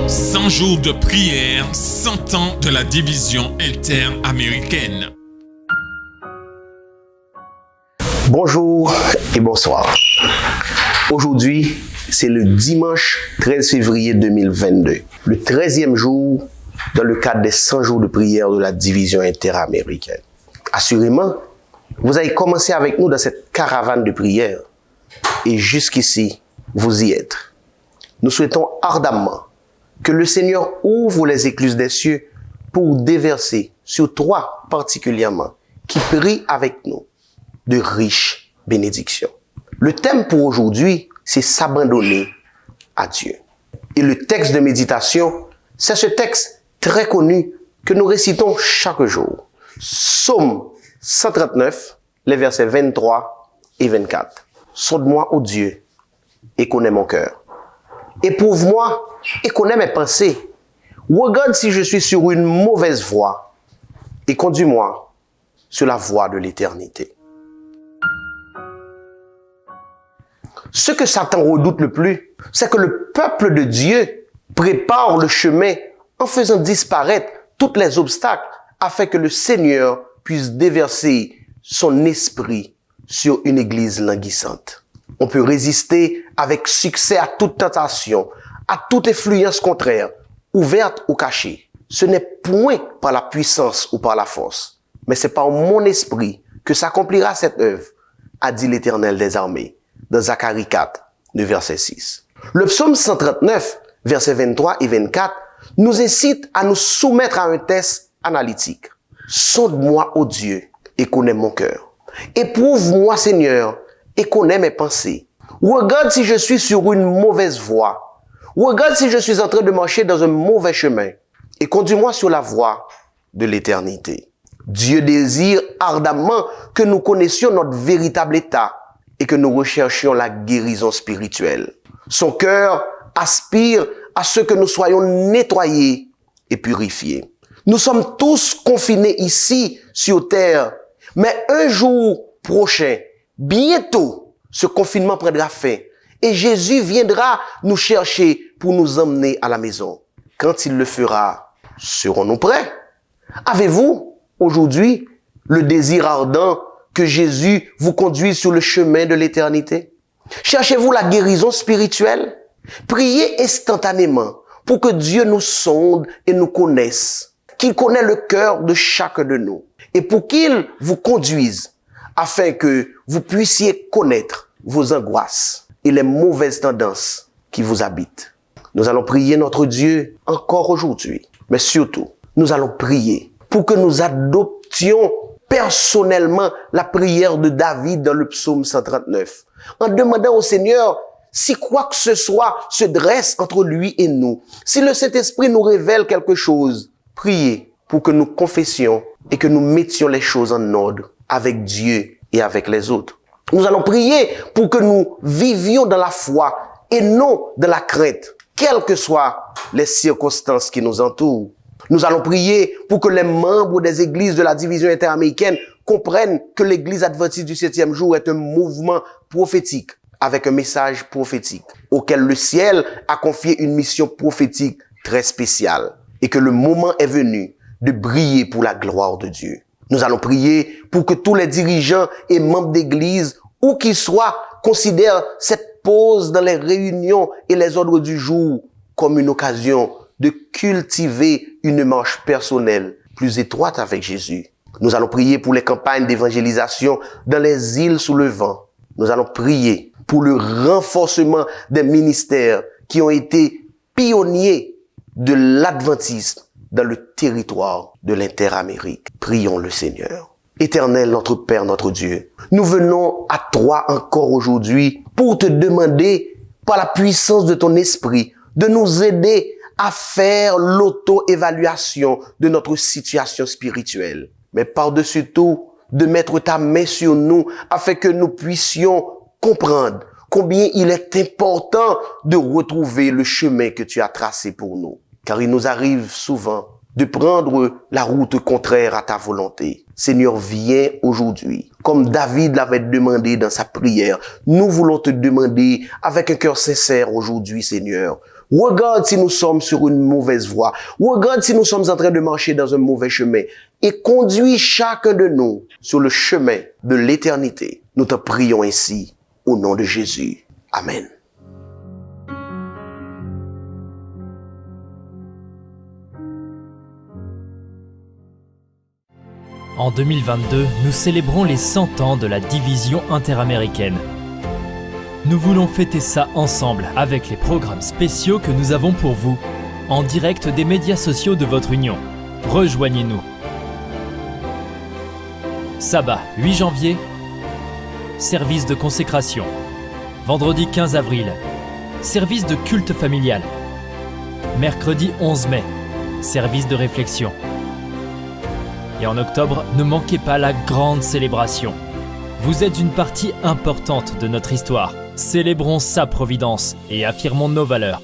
100 jours de prière, 100 ans de la division interaméricaine. Bonjour et bonsoir. Aujourd'hui, c'est le dimanche 13 février 2022, le 13e jour dans le cadre des 100 jours de prière de la division interaméricaine. Assurément, vous avez commencé avec nous dans cette caravane de prière et jusqu'ici, vous y êtes. Nous souhaitons ardemment que le Seigneur ouvre les écluses des cieux pour déverser sur toi particulièrement qui prient avec nous de riches bénédictions. Le thème pour aujourd'hui, c'est s'abandonner à Dieu. Et le texte de méditation, c'est ce texte très connu que nous récitons chaque jour. Psaume 139, les versets 23 et 24. Sonde-moi, ô Dieu, et connais mon cœur. Éprouve-moi et connais mes pensées. Regarde si je suis sur une mauvaise voie et conduis-moi sur la voie de l'éternité. Ce que Satan redoute le plus, c'est que le peuple de Dieu prépare le chemin en faisant disparaître tous les obstacles afin que le Seigneur puisse déverser son esprit sur une église languissante. On peut résister avec succès à toute tentation, à toute influence contraire, ouverte ou cachée. Ce n'est point par la puissance ou par la force, mais c'est par mon esprit que s'accomplira cette œuvre, a dit l'Éternel des armées, dans Zacharie 4, de verset 6. Le psaume 139, versets 23 et 24, nous incite à nous soumettre à un test analytique. Sonde-moi, ô Dieu, et connais mon cœur. Éprouve-moi, Seigneur, et connais mes pensées. Regarde si je suis sur une mauvaise voie. Regarde si je suis en train de marcher dans un mauvais chemin. Et conduis-moi sur la voie de l'éternité. Dieu désire ardemment que nous connaissions notre véritable état et que nous recherchions la guérison spirituelle. Son cœur aspire à ce que nous soyons nettoyés et purifiés. Nous sommes tous confinés ici sur terre, mais un jour prochain, bientôt, ce confinement prendra fin et Jésus viendra nous chercher pour nous emmener à la maison. Quand il le fera, serons-nous prêts? Avez-vous aujourd'hui le désir ardent que Jésus vous conduise sur le chemin de l'éternité? Cherchez-vous la guérison spirituelle? Priez instantanément pour que Dieu nous sonde et nous connaisse, qu'il connaisse le cœur de chacun de nous et pour qu'il vous conduise afin que vous puissiez connaître vos angoisses et les mauvaises tendances qui vous habitent. Nous allons prier notre Dieu encore aujourd'hui, mais surtout, nous allons prier pour que nous adoptions personnellement la prière de David dans le psaume 139, en demandant au Seigneur si quoi que ce soit se dresse entre lui et nous, si le Saint-Esprit nous révèle quelque chose, priez pour que nous confessions et que nous mettions les choses en ordre avec Dieu et avec les autres. Nous allons prier pour que nous vivions dans la foi et non dans la crainte, quelles que soient les circonstances qui nous entourent. Nous allons prier pour que les membres des églises de la division interaméricaine comprennent que l'église adventiste du 7e jour est un mouvement prophétique avec un message prophétique auquel le ciel a confié une mission prophétique très spéciale et que le moment est venu de briller pour la gloire de Dieu. Nous allons prier pour que tous les dirigeants et membres d'église, où qu'ils soient, considèrent cette pause dans les réunions et les ordres du jour comme une occasion de cultiver une marche personnelle plus étroite avec Jésus. Nous allons prier pour les campagnes d'évangélisation dans les îles sous le vent. Nous allons prier pour le renforcement des ministères qui ont été pionniers de l'adventisme dans le territoire de l'Interamérique. Prions le Seigneur. Éternel, notre Père, notre Dieu, nous venons à toi encore aujourd'hui pour te demander, par la puissance de ton esprit, de nous aider à faire l'auto-évaluation de notre situation spirituelle. Mais par-dessus tout, de mettre ta main sur nous afin que nous puissions comprendre combien il est important de retrouver le chemin que tu as tracé pour nous. Car il nous arrive souvent de prendre la route contraire à ta volonté. Seigneur, viens aujourd'hui. Comme David l'avait demandé dans sa prière, nous voulons te demander avec un cœur sincère aujourd'hui, Seigneur. Regarde si nous sommes sur une mauvaise voie. Regarde si nous sommes en train de marcher dans un mauvais chemin. Et conduis chacun de nous sur le chemin de l'éternité. Nous te prions ainsi, au nom de Jésus. Amen. En 2022, nous célébrons les 100 ans de la division interaméricaine. Nous voulons fêter ça ensemble avec les programmes spéciaux que nous avons pour vous, en direct des médias sociaux de votre union. Rejoignez-nous. Sabbat 8 janvier, service de consécration. Vendredi 15 avril, service de culte familial. Mercredi 11 mai, service de réflexion. Et en octobre, ne manquez pas la grande célébration. Vous êtes une partie importante de notre histoire. Célébrons sa providence et affirmons nos valeurs.